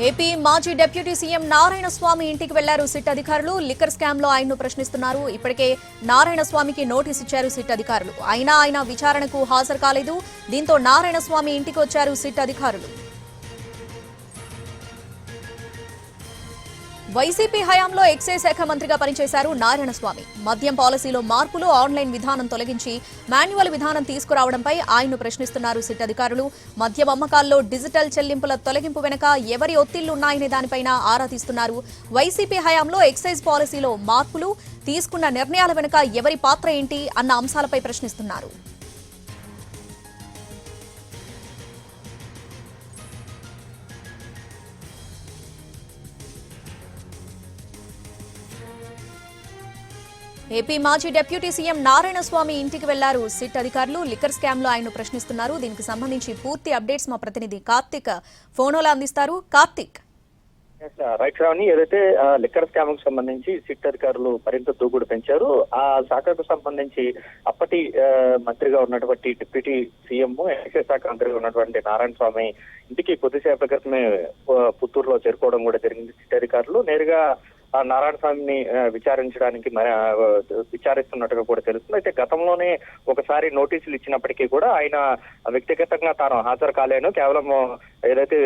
AP మాజీ deputy CM Narayanaswamy ఇంటికి వెళ్లారు సిట్ అధికారులు. లిక్కర్ స్కామ్ లో ఆయన్ను ప్రశ్నిస్తున్నారు. ఇప్పటికే నారాయణస్వామికి నోటీస్ ఇచ్చారు సిట్ అధికారులు. అయినా ఆయన విచారణకు హాజరు కాలేదు. దీంతో నారాయణస్వామి ఇంటికి వచ్చారు సిట్ అధికారులు. వైసీపీ హయాంలో ఎక్సైజ్ శాఖ మంత్రిగా పనిచేశారు నారాయణస్వామి. మద్యం పాలసీలో మార్పులు, ఆన్లైన్ విధానం తొలగించి మాన్యువల్ విధానం తీసుకురావడంపై ఆయన్ను ప్రశ్నిస్తున్నారు సిట్ అధికారులు. మద్యం అమ్మకాల్లో డిజిటల్ చెల్లింపుల తొలగింపు వెనుక ఎవరి ఒత్తిళ్లున్నాయనే దానిపైన ఆరా తీస్తున్నారు. వైసీపీ హయాంలో ఎక్సైజ్ పాలసీలో మార్పులు, తీసుకున్న నిర్ణయాల వెనుక ఎవరి పాత్ర ఏంటి అన్న అంశాలపై ప్రశ్నిస్తున్నారు. ఏపీ మాజీ డిప్యూటీ సీఎం నారాయణస్వామి ఇంటికి వెళ్లారు సిట్ అధికారులు. లిక్కర్ స్కామ్ లో ఆయన్ను ప్రశ్నిస్తున్నారు. దీనికి సంబంధించి పూర్తి అప్డేట్స్ మా ప్రతినిధి కార్తిక్ ఫోన్లో అందిస్తారు. కార్తిక్. రైట్ శ్రావణి, ఏదైతే లిక్కర్ స్కామ్ కు సంబంధించి సిట్ అధికారులు మరింత దూకుడు పెంచారు. ఆ శాఖకు సంబంధించి అప్పటి మంత్రిగా ఉన్నటువంటి డిప్యూటీ సీఎం, ఎక్సైజ్ శాఖ మంత్రిగా ఉన్నటువంటి నారాయణ స్వామి ఇంటికి కొద్దిసేపటి క్రితమే పుత్తూరులో చేరుకోవడం కూడా జరిగింది. సిట్ అధికారులు నేరుగా నారాయణ స్వామిని విచారించడానికి విచారిస్తున్నట్టుగా కూడా తెలుస్తుంది. అయితే గతంలోనే ఒకసారి నోటీసులు ఇచ్చినప్పటికీ కూడా ఆయన వ్యక్తిగతంగా తాను హాజరు కాలేను, కేవలం ఏదైతే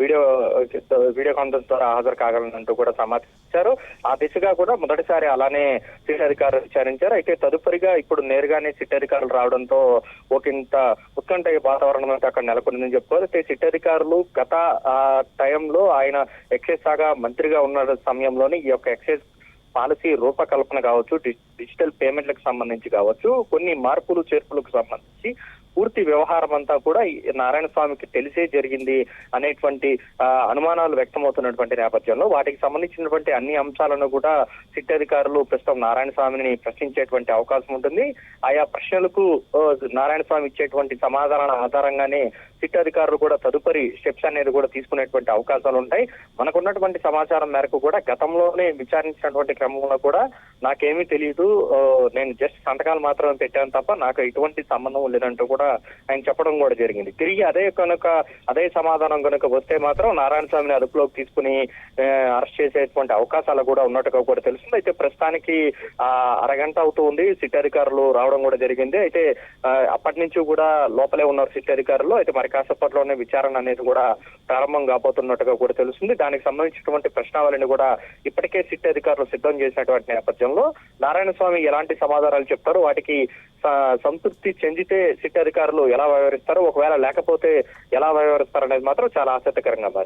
వీడియో కాన్ఫరెన్స్ ద్వారా హాజరు కాగలనంటూ కూడా సమాచారించారు. ఆ దిశగా కూడా మొదటిసారి అలానే సిట్ అధికారులు విచారించారు. అయితే తదుపరిగా ఇప్పుడు నేరుగానే సిట్ అధికారులు రావడంతో ఒకంత ఉత్కంఠ వాతావరణం అయితే అక్కడ నెలకొందని చెప్పుకోవాలి. అయితే సిట్ అధికారులు గత టైంలో ఆయన ఎక్సైజ్ శాఖ మంత్రిగా ఉన్న సమయంలోని ఈ యొక్క ఎక్సైజ్ పాలసీ రూపకల్పన కావచ్చు, డిజిటల్ పేమెంట్లకు సంబంధించి కావచ్చు, కొన్ని మార్పులు చేర్పులకు సంబంధించి పూర్తి వ్యవహారం అంతా కూడా నారాయణ స్వామికి తెలిసే జరిగింది అనేటువంటి అనుమానాలు వ్యక్తమవుతున్నటువంటి నేపథ్యంలో వాటికి సంబంధించినటువంటి అన్ని అంశాలను కూడా సిట్ అధికారులు ప్రస్తుతం నారాయణ స్వామిని ప్రశ్నించేటువంటి అవకాశం ఉంటుంది. ఆయా ప్రశ్నలకు నారాయణ స్వామి ఇచ్చేటువంటి సమాధానాల ఆధారంగానే సిట్ అధికారులు కూడా తదుపరి స్టెప్స్ అనేది కూడా తీసుకునేటువంటి అవకాశాలు ఉంటాయి. మనకున్నటువంటి సమాచారం మేరకు కూడా గతంలోనే విచారించినటువంటి క్రమంలో కూడా నాకేమీ తెలియదు, నేను జస్ట్ సంతకాలు మాత్రమే పెట్టాను తప్ప నాకు ఎటువంటి సంబంధం లేదంటూ కూడా ఆయన చెప్పడం కూడా జరిగింది. తిరిగి అదే సమాధానం కనుక వస్తే మాత్రం నారాయణ స్వామిని అదుపులోకి తీసుకుని అరెస్ట్ చేసేటువంటి అవకాశాలు కూడా ఉన్నట్టుగా కూడా తెలుస్తుంది. అయితే ప్రస్తుతానికి అరగంట అవుతుంది సిట్ అధికారులు రావడం కూడా జరిగింది. అయితే అప్పటి నుంచి కూడా లోపలే ఉన్నారు సిట్ అధికారులు. అయితే మరి కాసేపట్లోనే విచారణ అనేది కూడా ప్రారంభం కాబోతున్నట్టుగా కూడా తెలుస్తుంది. దానికి సంబంధించినటువంటి ప్రశ్నావళిని కూడా ఇప్పటికే సిట్ అధికారులు సిద్ధం చేసినటువంటి నేపథ్యంలో నారాయణ స్వామి ఎలాంటి సమాధానాలు చెప్తారో, వాటికి సంతృప్తి చెందితే సిట్ అధికారులు ఎలా వ్యవహరిస్తారు, ఒకవేళ లేకపోతే ఎలా వ్యవహరిస్తారు అనేది మాత్రం చాలా ఆసక్తికరంగా మారింది.